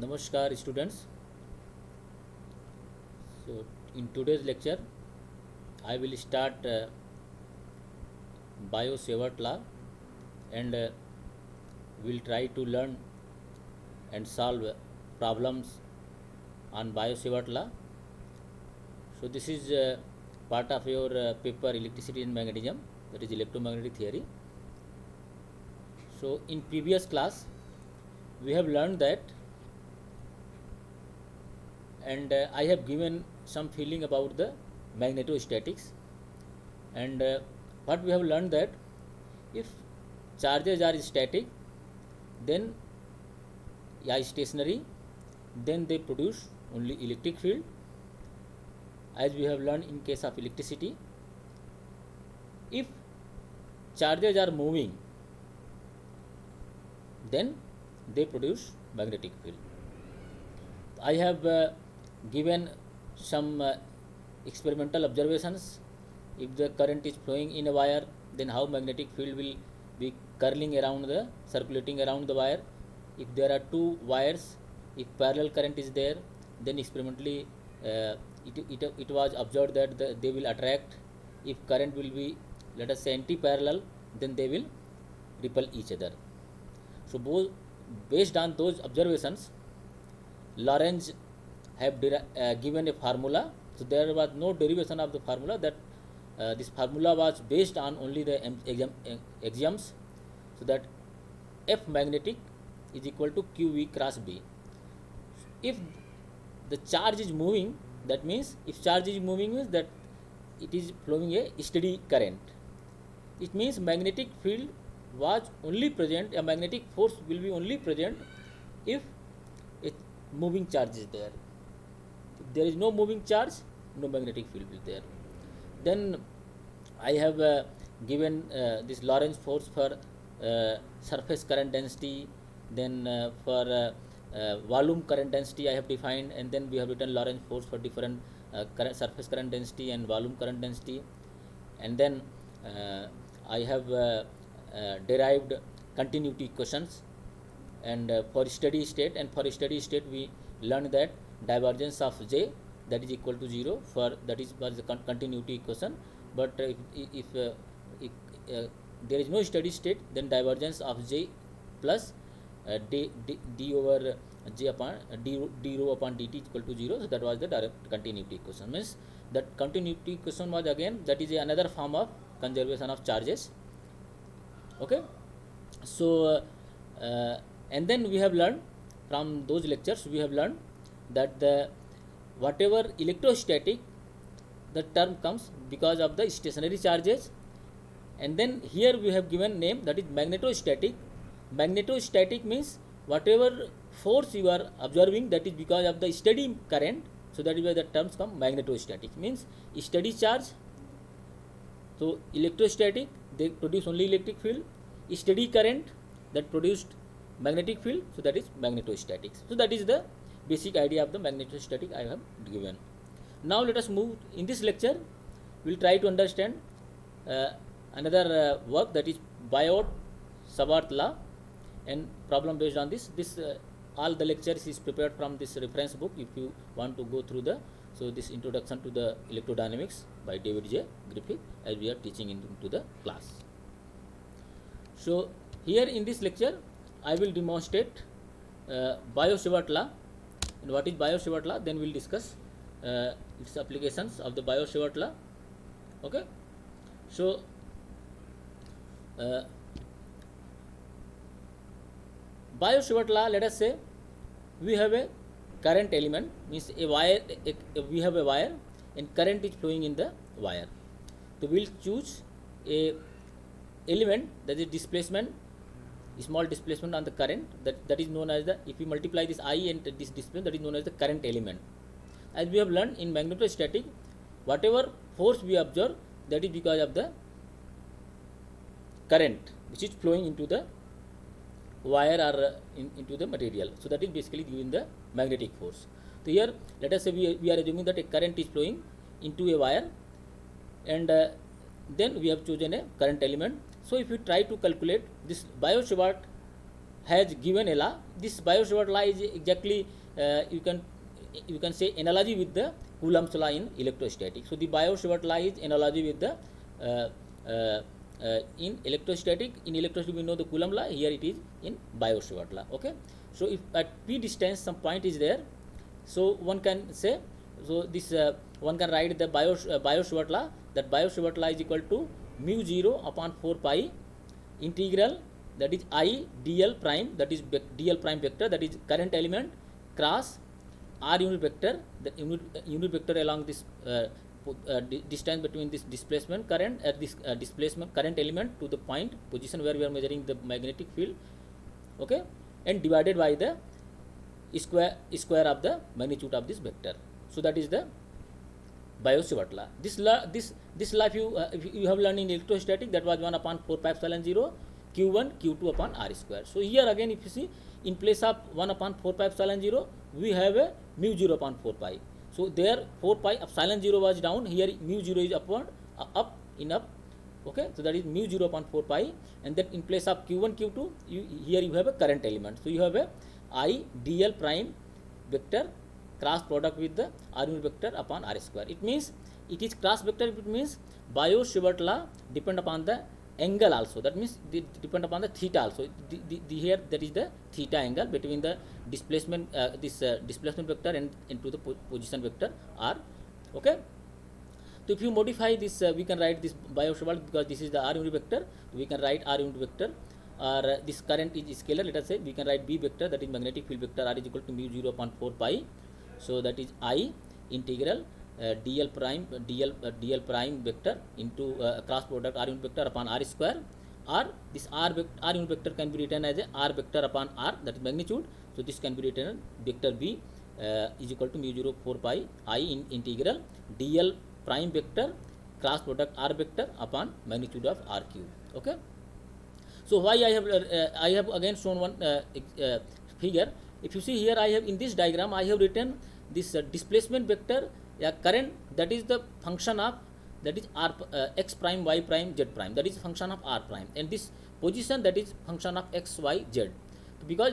Namaskar students. So in today's lecture I will start Bio-Savarт law and will try to learn and solve problems on Bio-Savarт law. So this is part of your paper electricity and magnetism, that is electromagnetic theory. So in previous class we have learned that, and I have given some feeling about the magnetostatics, and what we have learned that if charges are static, then stationary, then they produce only electric field, as we have learned in case of electricity. If charges are moving, then they produce magnetic field. I have given some experimental observations. If the current is flowing in a wire, then how magnetic field will be circulating around the wire. If there are two wires, if parallel current is there, then experimentally it was observed that they will attract. If current will be, let us say, anti-parallel, then they will repel each other. So based on those observations, Lorentz have given a formula. So there was no derivation of the formula. That this formula was based on only the axioms. So that F magnetic is equal to QV cross B. If the charge is moving, that means if charge is moving means that it is flowing a steady current. It means magnetic field was only present, a magnetic force will be only present if a moving charge is there. If there is no moving charge, no magnetic field will be there. Then I have given this Lorentz force for surface current density, then for volume current density I have defined, and then we have written Lorentz force for different surface current density and volume current density, and then I have derived continuity equations, and for steady state, we learned that divergence of J, that is equal to 0, for that is was the continuity equation. But if there is no steady state, then divergence of J plus d over J upon d rho upon dt equal to 0. So that was the direct continuity equation. Means that continuity equation was, again, that is another form of conservation of charges. Okay. So and then we have learned from those lectures, we have learned that the whatever electrostatic, the term comes because of the stationary charges, and then here we have given name, that is magnetostatic. Magnetostatic means whatever force you are observing, that is because of the steady current. So that is where the terms come. Magnetostatic means steady charge. So electrostatic, they produce only electric field. Steady current, that produced magnetic field. So that is magnetostatics. So that is the basic idea of the magnetostatic I have given. Now let us move. In this lecture we will try to understand another work, that is Biot-Savart law, and problem based on this. All the lectures is prepared from this reference book, if you want to go through this introduction to the electrodynamics by David J. Griffith, as we are teaching into the class. So here in this lecture I will demonstrate Biot-Savart law. And what is Biot-Savart law? Then we will discuss its applications of the Biot-Savart law. Okay. So Biot-Savart law, let us say we have a current element, means a wire, we have a wire and current is flowing in the wire. So we will choose a element, that is displacement, small displacement on the current, that is known as the, if we multiply this I and this displacement, that is known as the current element. As we have learned in magnetostatic, whatever force we observe, that is because of the current which is flowing into the wire or into the material. So that is basically given the magnetic force. So here let us say we are assuming that a current is flowing into a wire, and then we have chosen a current element. So if you try to calculate this Biot-Savart has given a law. This Biot-Savart law is exactly you can say analogy with the Coulomb's law in electrostatic. So the Biot-Savart law is analogy with the in electrostatic. In electrostatic we know the Coulomb law. Here it is in Biot-Savart law. Okay. So if at p distance some point is there, so one can say, so this one can write the Biot-Savart law, that Biot-Savart law is equal to mu 0 upon 4 pi integral, that is I dl prime, that is dl prime vector, that is current element, cross r unit vector, the unit vector along this distance between this displacement current this displacement current element to the point position where we are measuring the magnetic field. Okay, and divided by the square of the magnitude of this vector. So that is the Biot-Savart law. This law, this law, if you have learned in electrostatic, that was 1 upon 4 pi epsilon 0 q1 q2 upon r square. So here again, if you see, in place of 1 upon 4 pi epsilon 0, we have a mu 0 upon 4 pi. So there 4 pi epsilon 0 was down, here mu 0 is upward, up in up. Okay, so that is mu 0 upon 4 pi, and then in place of q1 q2, here you have a current element. So you have a I dl prime vector cross product with the r unit vector upon r square. It means it is cross vector. It means Biot-Savart law depend upon the angle also. That means depend upon the theta also. Here that is the theta angle between the displacement displacement vector and into the position vector r. Okay. So if you modify this, we can write this Biot-Savart, because this is the r unit vector. We can write r unit vector, or this current is scalar. Let us say we can write B vector, that is magnetic field vector, r is equal to mu 0 upon 4 pi. So that is I integral dl prime vector into cross product r unit vector upon r square, or this r unit vector can be written as a r vector upon r, that is magnitude. So this can be written vector B is equal to mu 0 4 pi I in integral dl prime vector cross product r vector upon magnitude of r cube. Okay. So why I have again shown one figure. If you see here, I have in this diagram I have written this displacement vector, current, that is the function of, that is r x prime y prime z prime, that is function of r prime, and this position, that is function of x y z. Because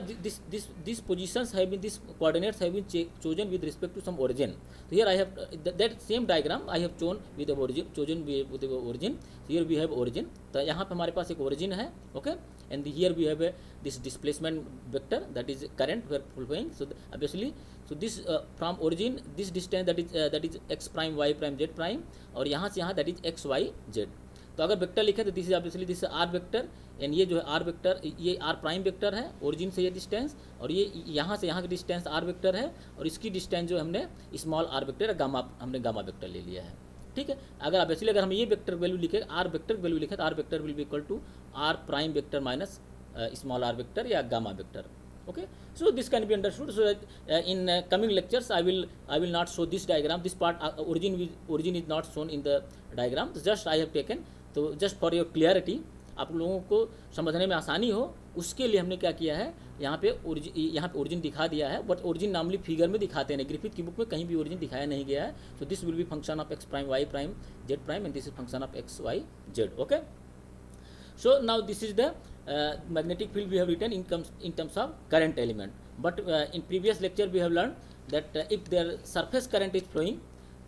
these positions have been, these coordinates have been chosen with respect to some origin. So here I have that same diagram I have shown with the origin, chosen with the origin. So here we have origin. तो यहाँ पे हमारे पास एक origin है, okay, and here we have this displacement vector, that is current we are flowing. So obviously, so this from origin, this distance, that is x prime y prime z prime, और यहाँ से यहाँ that is x y z. तो अगर vector लिखे तो this is obviously this R vector, and ये जो है आर वेक्टर, ये आर प्राइम वेक्टर है, ओरिजिन से ये डिस्टेंस, और ये यहाँ से यहाँ की डिस्टेंस आर वेक्टर है, और इसकी डिस्टेंस जो हमने स्मॉल आर वेक्टर गामा, हमने गामा वेक्टर ले लिया है. ठीक है. अगर ऑब्वियसली अगर हम ये वेक्टर वैल्यू लिखे, आर वेक्टर वैल्यू लिखे, तो r vector will be equal to r prime vector minus small r vector या gamma vector. Okay, so this can be understood. So in coming lectures I will not show this diagram, this part origin is not shown in the diagram. So just I have taken, तो just for your clarity, आप लोगों को समझने में आसानी हो उसके लिए हमने क्या किया है, यहाँ पे ओरिजिन दिखा दिया है, बट ओरिजिन नॉर्मली फिगर में दिखाते हैं, ग्रिफिथ की बुक में कहीं भी ओरिजिन दिखाया नहीं गया है. So this will be function of x prime y prime z prime, and this is function of x y z. Okay. So now this is the magnetic field we have written in terms of current element. But in previous lecture we have learned that if their surface current is flowing,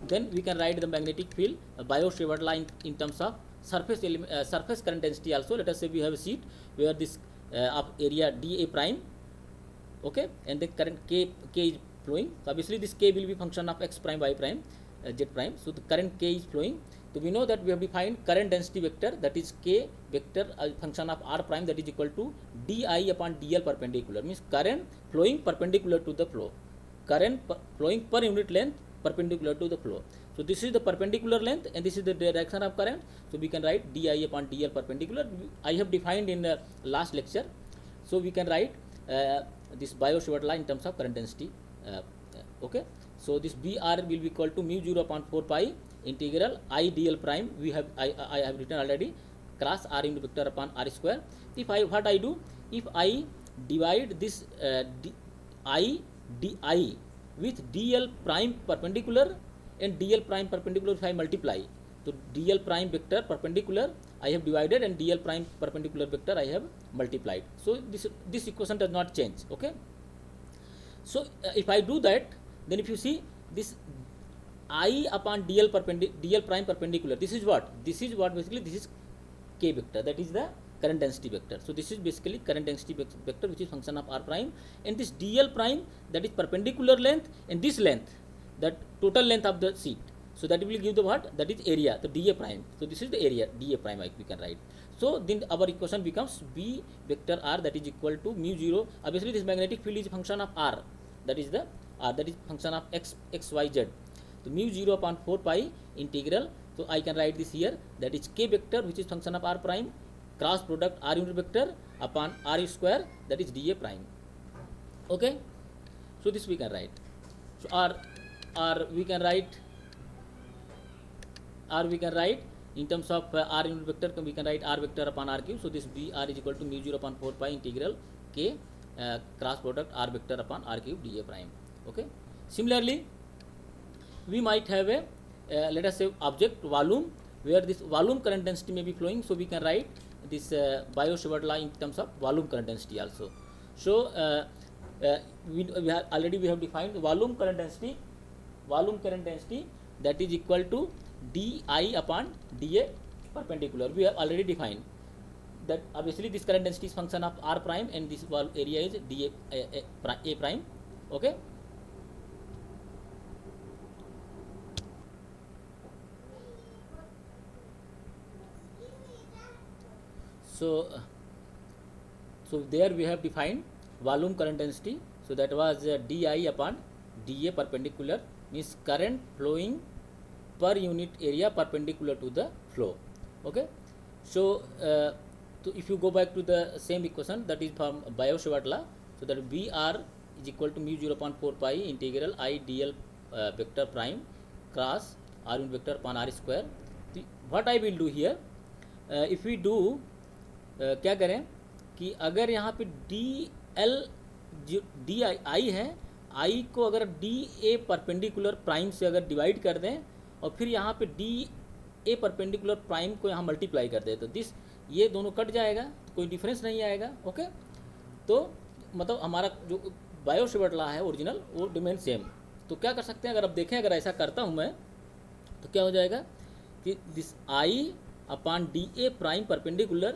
then we can write the magnetic field Biot-Savart law in terms of surface current density also. Let us say we have a sheet where this of area dA prime, okay, and the current k is flowing. So obviously this k will be function of x prime y prime z prime. So the current k is flowing. So we know that we have defined current density vector, that is k vector function of r prime, that is equal to di upon dl perpendicular, means current flowing perpendicular to the flow, current flowing per unit length perpendicular to the flow. So this is the perpendicular length and this is the direction of current. So we can write di upon dl perpendicular. I have defined in the last lecture. So we can write this Biot-Savart law in terms of current density. Okay. So this Br will be equal to mu 0 upon 4 pi integral I dl prime, I have written already, cross r into vector upon r square. What I do, if I divide this I di with dl prime perpendicular and dl prime perpendicular, if I multiply, so dl prime vector perpendicular I have divided, and dl prime perpendicular vector I have multiplied. So this equation does not change. Okay. So if I do that, then if you see this I upon dl prime perpendicular, this is what basically this is k vector, that is the current density vector. So this is basically current density vector, which is function of r prime, and this dl prime, that is perpendicular length, and this length, that total length of the sheet. So that will give the what? That is area, the dA prime. So this is the area dA prime we can write. So then our equation becomes B vector r, that is equal to mu 0. Obviously this magnetic field is a function of r, that is the r, that is function of x y z. So mu 0 upon 4 pi integral. So I can write this here, that is k vector, which is function of r prime, cross product r unit vector upon r square, that is dA prime. Okay. So this we can write. So r we can write in terms of r unit vector, we can write r vector upon r cube. So this b r is equal to mu 0 upon 4 pi integral k cross product r vector upon r cube dA prime. Okay. Similarly, we might have a let us say object volume, where this volume current density may be flowing. So we can write this Biot-Savart law in terms of volume current density also. So we have defined volume current density, that is equal to di upon dA perpendicular. We have already defined that. Obviously this current density is function of r prime, and this area is dA a prime. Okay. So there we have defined volume current density. So that was di upon dA perpendicular, means current flowing per unit area perpendicular to the flow. Okay. So if you go back to the same equation, that is from Biot-Savart law, so that Br is equal to mu 0 upon 4 pi integral I dl vector prime cross r unit vector upon r square. What I will do here, if we do क्या करें कि अगर यहाँ पे D I है, आई को अगर D A perpendicular prime से अगर डिवाइड कर दें, और फिर यहाँ पे डी ए परपेंडिकुलर प्राइम को यहाँ मल्टीप्लाई कर दें, तो ये दोनों कट जाएगा, तो कोई डिफरेंस नहीं आएगा. ओके. तो मतलब हमारा जो बायो-सेवर्ट लॉ है ओरिजिनल, वो डिमेन सेम. तो क्या कर सकते हैं, अगर अब देखें, अगर ऐसा करता हूँ मैं, तो क्या हो जाएगा कि this I upon dA prime perpendicular,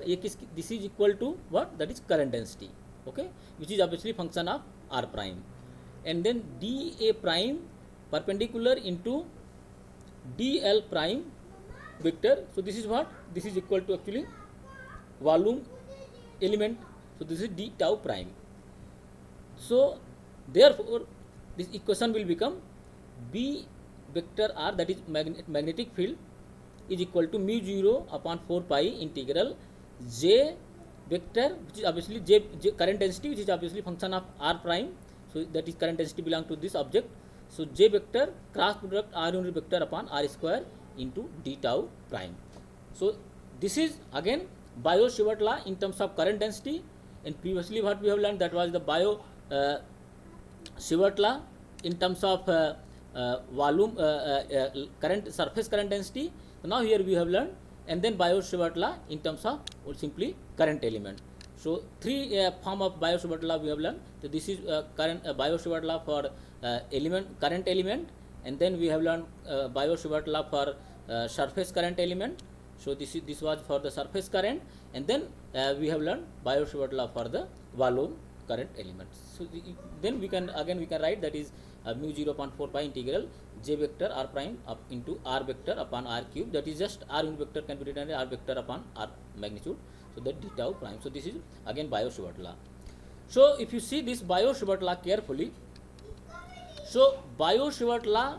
this is equal to what? That is current density. Okay, which is obviously function of r prime, and then dA prime perpendicular into dl prime vector. So this is what? This is equal to actually volume element. So this is d tau prime. So therefore this equation will become B vector r, that is magnetic field, is equal to mu 0 upon 4 pi integral j vector, which is obviously j current density, which is obviously function of r prime. So that is current density belong to this object. So j vector cross product r unit vector upon r square into d tau prime. So this is again Biot-Savart law in terms of current density, and previously what we have learned, that was the Biot-Savart law in terms of volume current surface current density. So now here we have learned, and then Biot-Savart law in terms of simply current element. So three form of Biot-Savart law we have learned. So this is current Biot-Savart law for current element, and then we have learned Biot-Savart law for surface current element. So this was for the surface current, and then we have learned Biot-Savart law for the volume current element. So then we can write, that is mu 0 upon 4 pi integral j vector r prime up into r vector upon r cube, that is just r unit vector can be written as r vector upon r magnitude. So that d tau prime. So this is again Biot-Savart law. So if you see this Biot-Savart law carefully, so Biot-Savart law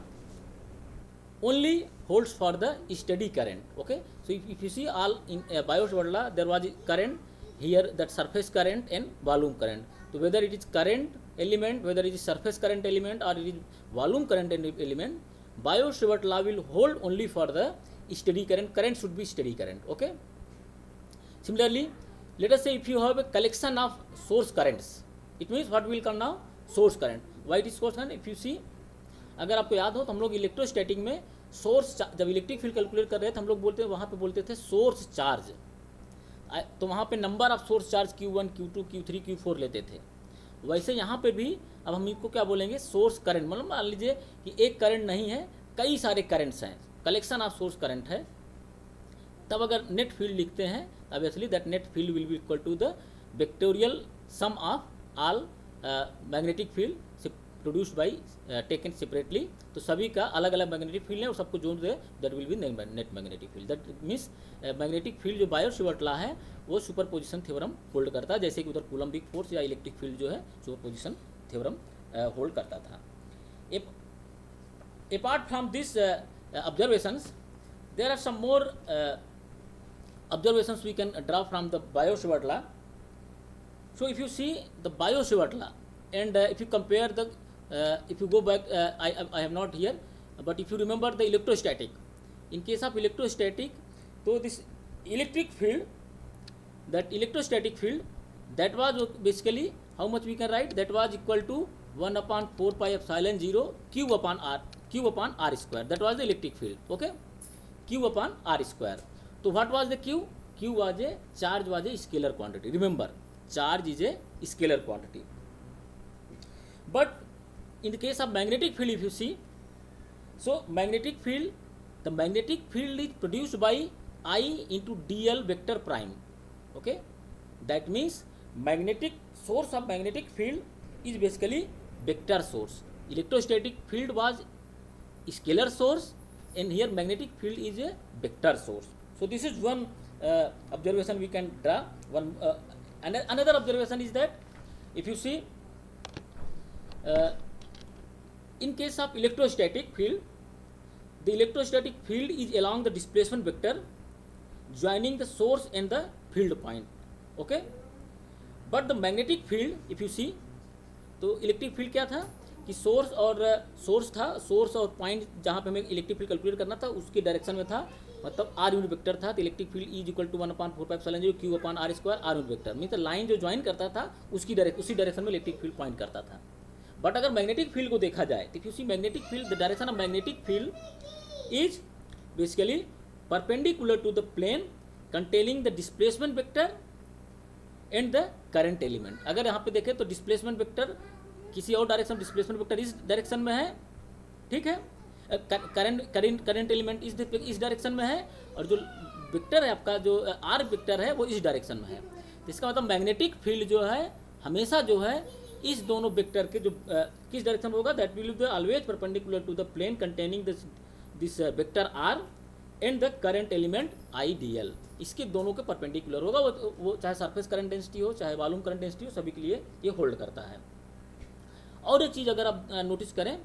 only holds for the steady current. Okay. So if you see all in Biot-Savart law, there was current here, that surface current and volume current. So whether it is current element, whether it is surface current element, or it is volume current element, Biot-Savart law will hold only for the steady current. Current should be steady current. Okay. Similarly, let us say if you have a collection of source currents, it means what will come now? Source current. Why it is source current? If you see, अगर आपको याद हो तो हम लोग electrostatic में source, जब electric field calculate कर रहे थे हम लोग बोलते वहाँ पे बोलते थे सोर्स चार्ज, तो वहाँ पे number of source charge Q1 Q2 Q3 Q4 लेते थे। वैसे यहाँ पे भी अब हम इनको क्या बोलेंगे, सोर्स करंट। मतलब मान लीजिए कि एक करंट नहीं है, कई सारे करंट्स हैं, कलेक्शन ऑफ सोर्स करंट है, तब अगर नेट फील्ड लिखते हैं obviously that net field will be equal to the vectorial sum of all magnetic field produced by taken separately. तो सभी का अलग अलग मैग्नेटिक फील्ड है और सबको जोड़ दे, that will be net magnetic field. That means magnetic field जो बायो-सेवर्ट लॉ है वो सुपरपोजिशन थ्योरम होल्ड करता है, जैसे कि उधर कूलम्बिक फोर्स या इलेक्ट्रिक फील्ड जो है सुपरपोजिशन थ्योरम होल्ड करता था। Apart from this observations, there are some more observations we can draw from the Biot-Savart law. So if you see the Biot-Savart law and if you compare the if you go back, I have not here, but if you remember the electrostatic, in case of electrostatic, so this electric field, that electrostatic field, that was basically how much we can write, that was equal to 1 upon 4 pi epsilon 0 q upon r square. That was the electric field. Okay, q upon r square. So what was the q? Q was a charge, was a scalar quantity. Remember, charge is a scalar quantity. But in the case of magnetic field, if you see, so magnetic field, the magnetic field is produced by I into dl vector prime. Okay, that means magnetic source of magnetic field is basically vector source. Electrostatic field was scalar source, and here magnetic field is a vector source. So this is one observation we can draw. Another observation is that if you see, in case of electrostatic field, the electrostatic field is along the displacement vector joining the source and the field point. Okay, but the magnetic field, if you see, तो electric field क्या था कि source था, source और point जहाँ पे हमें electric field calculate करना था उसकी डायरेक्शन में था, मतलब आर यूनिट वेक्टर था। तो electric field is equal to 1/4πε0 q upon r square r unit vector, mean line जो ज्वाइन करता था उसी डायरेक्शन में इलेक्ट्रिक फील्ड पॉइंट करता था। बट अगर मैग्नेटिक फील्ड को देखा जाए तो किसी magnetic field, the direction of magnetic field is basically perpendicular to the plane containing the displacement vector and the current element. अगर यहाँ पे देखें तो डिस्प्लेसमेंट वेक्टर किसी और डायरेक्शन, डिस्प्लेसमेंट वेक्टर इस डायरेक्शन में है, ठीक है, करंट एलिमेंट इस डायरेक्शन में है, और जो वेक्टर है आपका जो आर वेक्टर है वो इस डायरेक्शन में है। तो इसका मतलब मैग्नेटिक फील्ड जो है हमेशा जो है इस दोनों वेक्टर के जो किस डायरेक्शन में होगा, that will be always perpendicular to the plane containing this vector R and the current element I D L. इसके दोनों के परपेंडिकुलर होगा, वो चाहे सरफेस करंट डेंसिटी हो चाहे वॉल्यूम करंट डेंसिटी हो, सभी के लिए ये होल्ड करता है। और एक चीज़ अगर आप नोटिस करें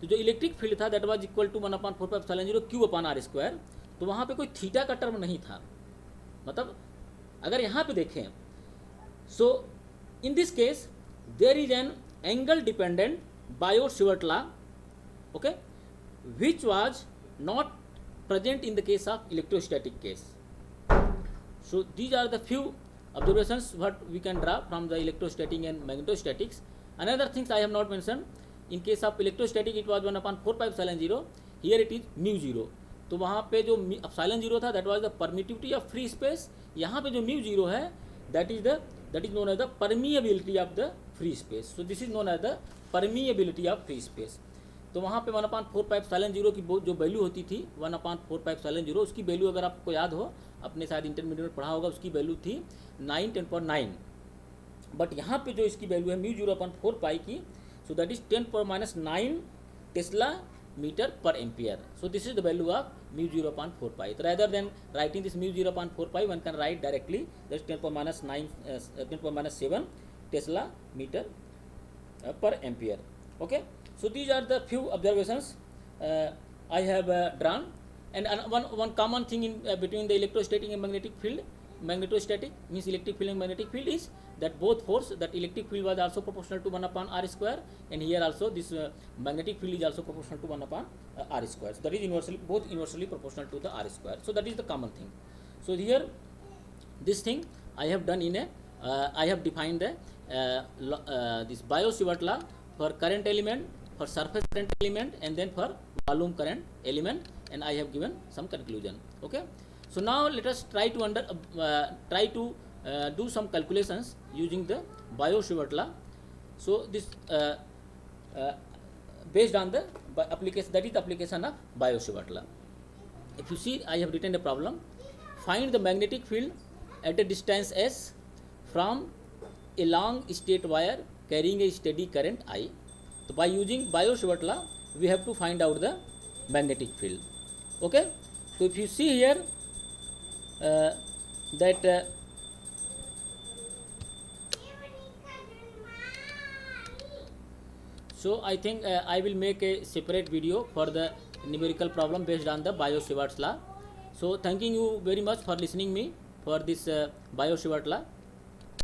तो जो इलेक्ट्रिक फील्ड था that was equal to 1/4πε0 q upon r square, तो वहाँ पे कोई थीटा का टर्म नहीं था। मतलब अगर यहाँ पे देखें, so in this case there is an angle dependent Biot Savart law, okay, which was not present in the case of electrostatic case. So these are the few observations what we can draw from the electrostatic and magnetostatics. Another things I have not mentioned, in case of electrostatic it was 1/4πε0, here it is μ0. तो वहाँ पे जो ε0 था that was the permittivity of free space, यहाँ पे जो μ0 है that is known as the permeability of the free space. So this is known as the permeability of free space. तो वहाँ पे 1/4πε0 की जो वैल्यू होती थी 1/4πε0, उसकी वैल्यू अगर आपको याद हो, अपने शायद इंटरमीडिएट में पढ़ा होगा, उसकी वैल्यू थी 9×10⁹. बट यहाँ पे जो इसकी वैल्यू है μ0/4π की, so that is 10⁻⁹ tesla metre per ampere. So this is the value of μ0/4π. तो rather than writing this μ0/4π, one can write directly that is 10⁻⁷ tesla metre per ampere. Okay. So these are the few observations I have drawn, and one common thing in between the electrostatic and magnetic field, magnetostatic means electric field and magnetic field, is that both force, that electric field was also proportional to 1/r square, and here also this magnetic field is also proportional to 1/r square. So that is both inversely proportional to the r square. So that is the common thing. So here this thing I have done in I have defined this Biot-Savart law for current element, for surface current element, and then for volume current element, and I have given some conclusion. Okay. So now let us try to do some calculations using the Biot-Savart law. So this based on the application, that is the application of Biot-Savart law. If you see, I have written a problem. Find the magnetic field at a distance s from a long straight wire carrying a steady current I. So by using Biot-Savart law, we have to find out the magnetic field. Okay. So if you see here that so I think I will make a separate video for the numerical problem based on the Biot-Savart law. So thanking you very much for listening me for this Biot-Savart law.